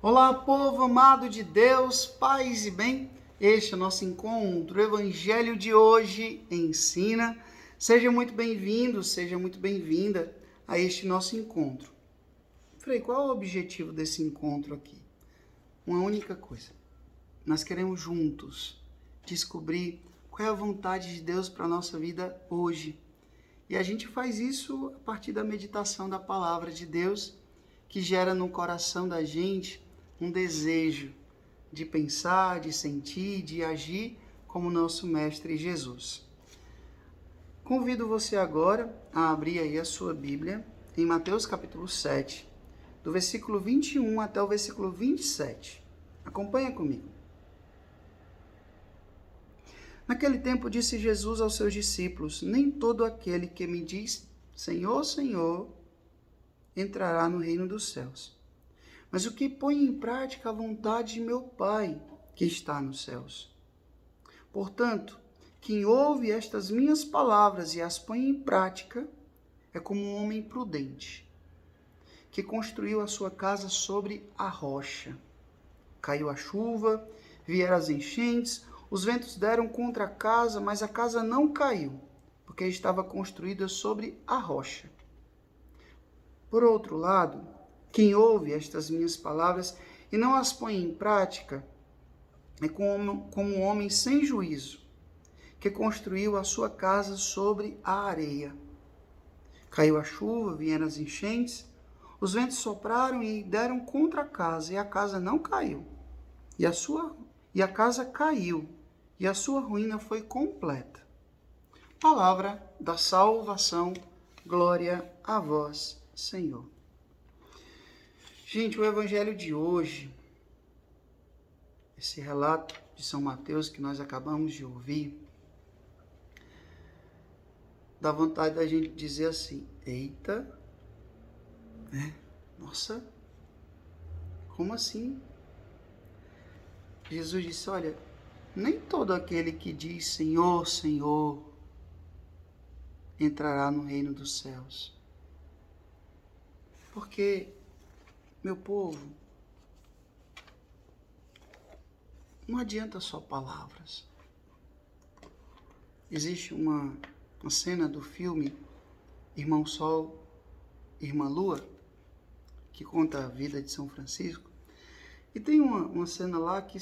Olá, povo amado de Deus, paz e bem. Este é o nosso encontro. O Evangelho de hoje ensina. Seja muito bem-vindo, seja muito bem-vinda a este nosso encontro. Frei, qual é o objetivo desse encontro aqui? Uma única coisa. Nós queremos juntos descobrir qual é a vontade de Deus para a nossa vida hoje. E a gente faz isso a partir da meditação da palavra de Deus, que gera no coração da gente um desejo de pensar, de sentir, de agir como nosso Mestre Jesus. Convido você agora a abrir aí a sua Bíblia em Mateus capítulo 7, do versículo 21 até o versículo 27. Acompanha comigo. Naquele tempo disse Jesus aos seus discípulos: Nem todo aquele que me diz Senhor, Senhor, entrará no reino dos céus, mas o que põe em prática a vontade de meu Pai que está nos céus. Portanto, quem ouve estas minhas palavras e as põe em prática é como um homem prudente, que construiu a sua casa sobre a rocha. Caiu a chuva, vieram as enchentes, os ventos deram contra a casa, mas a casa não caiu, porque estava construída sobre a rocha. Por outro lado, quem ouve estas minhas palavras e não as põe em prática é como um homem sem juízo, que construiu a sua casa sobre a areia. Caiu a chuva, vieram as enchentes, os ventos sopraram e deram contra a casa, e a casa não caiu. E a casa caiu, e a sua ruína foi completa. Palavra da salvação, glória a vós, Senhor. Gente, o evangelho de hoje, esse relato de São Mateus que nós acabamos de ouvir, dá vontade da gente dizer assim: eita, nossa, como assim? Jesus disse: olha, nem todo aquele que diz Senhor, Senhor, entrará no reino dos céus. Porque, meu povo, não adianta só palavras. Existe uma cena do filme Irmão Sol, Irmã Lua, que conta a vida de São Francisco. E tem uma cena lá que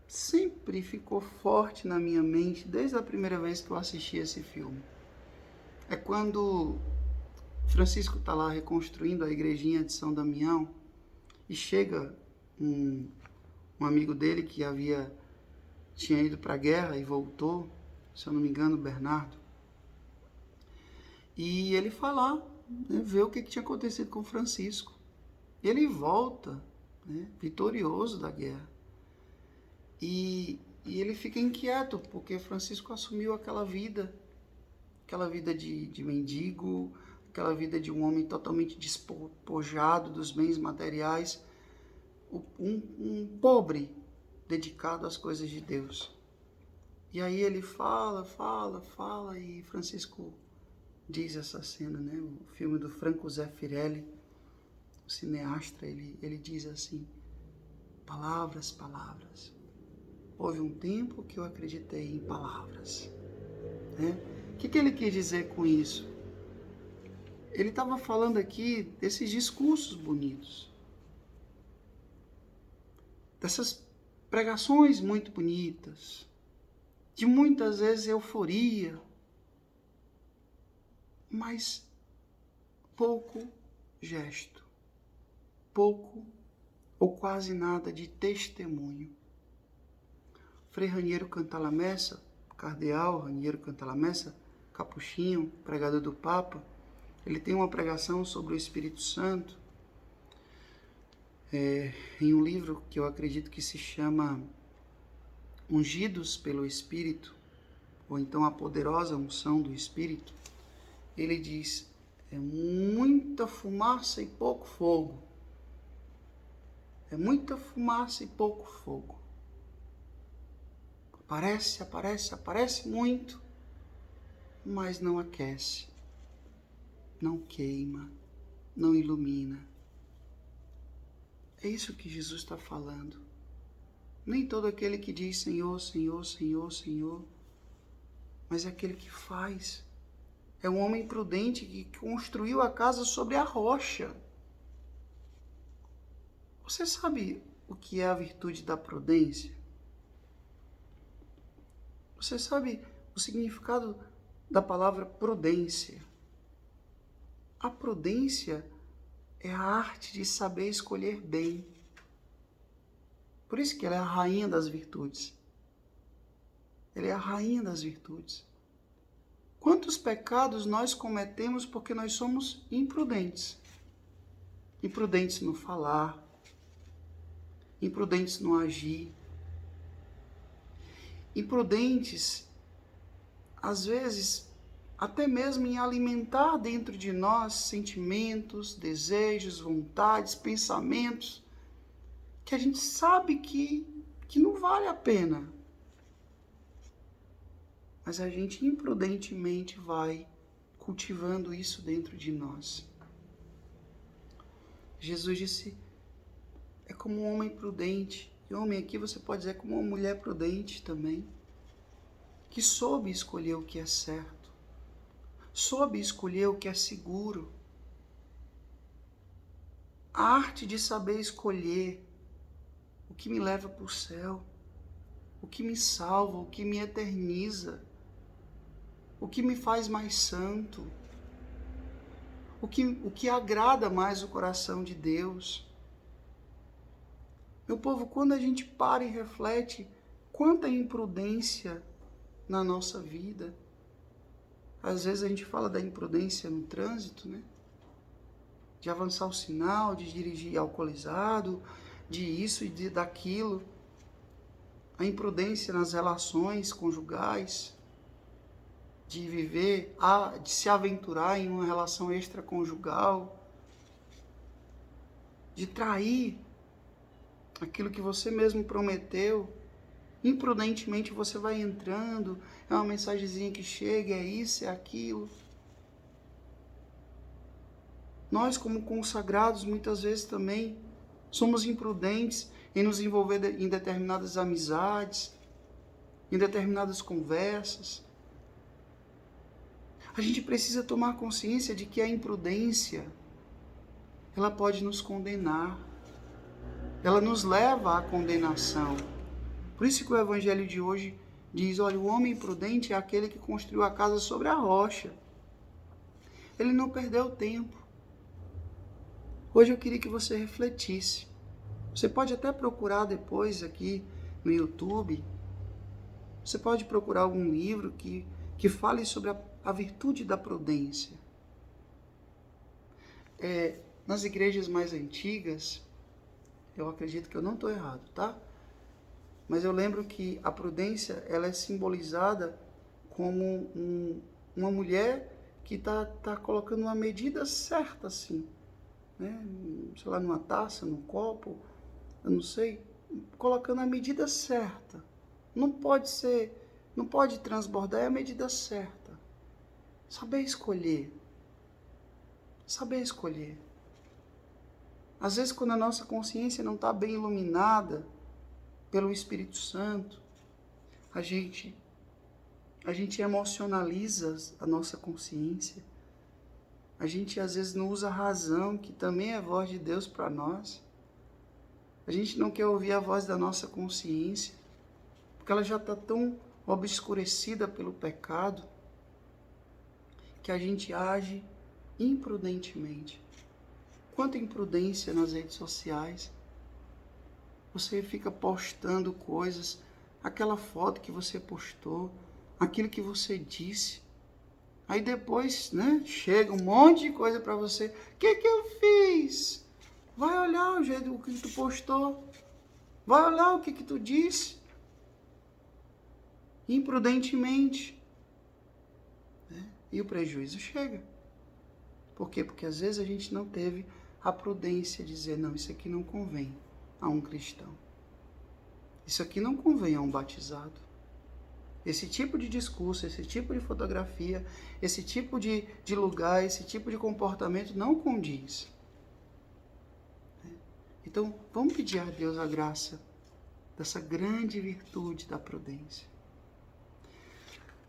sempre ficou forte na minha mente desde a primeira vez que eu assisti esse filme. É quando Francisco está lá reconstruindo a igrejinha de São Damião e chega um amigo dele que tinha ido para a guerra e voltou, se eu não me engano, Bernardo. E ele foi lá, ver o que tinha acontecido com Francisco. E ele volta, vitorioso da guerra. E ele fica inquieto, porque Francisco assumiu aquela vida de mendigo, aquela vida de um homem totalmente despojado dos bens materiais, um pobre dedicado às coisas de Deus. E aí ele fala, e Francisco diz essa cena, o filme do Franco Zeffirelli, o cineasta, ele diz assim: palavras, palavras. Houve um tempo que eu acreditei em palavras. O que ele quis dizer com isso? Ele estava falando aqui desses discursos bonitos, dessas pregações muito bonitas, de muitas vezes euforia, mas pouco gesto, pouco ou quase nada de testemunho. Frei Raniero Cantalamessa, cardeal Raniero Cantalamessa, capuchinho, pregador do Papa, ele tem uma pregação sobre o Espírito Santo, em um livro que eu acredito que se chama Ungidos pelo Espírito, ou então A Poderosa Unção do Espírito. Ele diz: é muita fumaça e pouco fogo. É muita fumaça e pouco fogo. Aparece muito, mas não aquece, não queima, não ilumina. É isso que Jesus está falando. Nem todo aquele que diz Senhor, Senhor, Senhor, Senhor, mas é aquele que faz. É um homem prudente que construiu a casa sobre a rocha. Você sabe o que é a virtude da prudência? Você sabe o significado da palavra prudência? A prudência é a arte de saber escolher bem. Por isso que ela é a rainha das virtudes. Ela é a rainha das virtudes. Quantos pecados nós cometemos porque nós somos imprudentes? Imprudentes no falar, imprudentes no agir, imprudentes, às vezes, até mesmo em alimentar dentro de nós sentimentos, desejos, vontades, pensamentos, que a gente sabe que não vale a pena. Mas a gente imprudentemente vai cultivando isso dentro de nós. Jesus disse, é como um homem prudente. E homem aqui você pode dizer como uma mulher prudente também, que soube escolher o que é certo, soube escolher o que é seguro. A arte de saber escolher o que me leva para o céu, o que me salva, o que me eterniza, o que me faz mais santo, o que agrada mais o coração de Deus. Meu povo, quando a gente para e reflete quanta imprudência na nossa vida, às vezes a gente fala da imprudência no trânsito, né? De avançar o sinal, de dirigir alcoolizado, de isso e daquilo. A imprudência nas relações conjugais, de viver, de se aventurar em uma relação extraconjugal, de trair aquilo que você mesmo prometeu. Imprudentemente você vai entrando, é uma mensagenzinha que chega, é isso, é aquilo. Nós, como consagrados, muitas vezes também somos imprudentes em nos envolver em determinadas amizades, em determinadas conversas. A gente precisa tomar consciência de que a imprudência, ela pode nos condenar. Ela nos leva à condenação. Por isso que o evangelho de hoje diz, olha, o homem prudente é aquele que construiu a casa sobre a rocha. Ele não perdeu tempo. Hoje eu queria que você refletisse. Você pode até procurar depois aqui no YouTube. Você pode procurar algum livro que fale sobre a virtude da prudência. Nas igrejas mais antigas, eu acredito que eu não estou errado, tá? Mas eu lembro que a prudência, ela é simbolizada como uma mulher que está colocando uma medida certa, assim, né? Sei lá, numa taça, num copo, eu não sei, colocando a medida certa. Não pode transbordar, é a medida certa. Saber escolher. Saber escolher. Às vezes, quando a nossa consciência não está bem iluminada pelo Espírito Santo, a gente emocionaliza a nossa consciência. A gente, às vezes, não usa a razão, que também é a voz de Deus para nós. A gente não quer ouvir a voz da nossa consciência, porque ela já está tão obscurecida pelo pecado, que a gente age imprudentemente. Quanta imprudência nas redes sociais. Você fica postando coisas, aquela foto que você postou, aquilo que você disse. Aí depois, né, chega um monte de coisa para você. O que eu fiz? Vai olhar o jeito que tu postou. Vai olhar o que tu disse. Imprudentemente. E o prejuízo chega. Por quê? Porque às vezes a gente não teve a prudência de dizer, não, isso aqui não convém a um cristão. Isso aqui não convém a um batizado. Esse tipo de discurso, esse tipo de fotografia, esse tipo de lugar, esse tipo de comportamento não condiz. Então, vamos pedir a Deus a graça dessa grande virtude da prudência.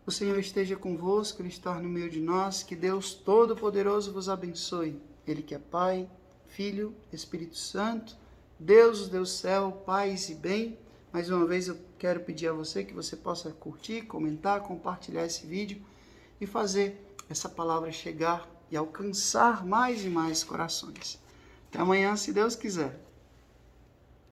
O Senhor esteja convosco, Ele está no meio de nós, que Deus Todo-Poderoso vos abençoe. Ele que é Pai, Filho, Espírito Santo, Deus do céu, paz e bem. Mais uma vez eu quero pedir a você que você possa curtir, comentar, compartilhar esse vídeo e fazer essa palavra chegar e alcançar mais e mais corações. Até amanhã, se Deus quiser.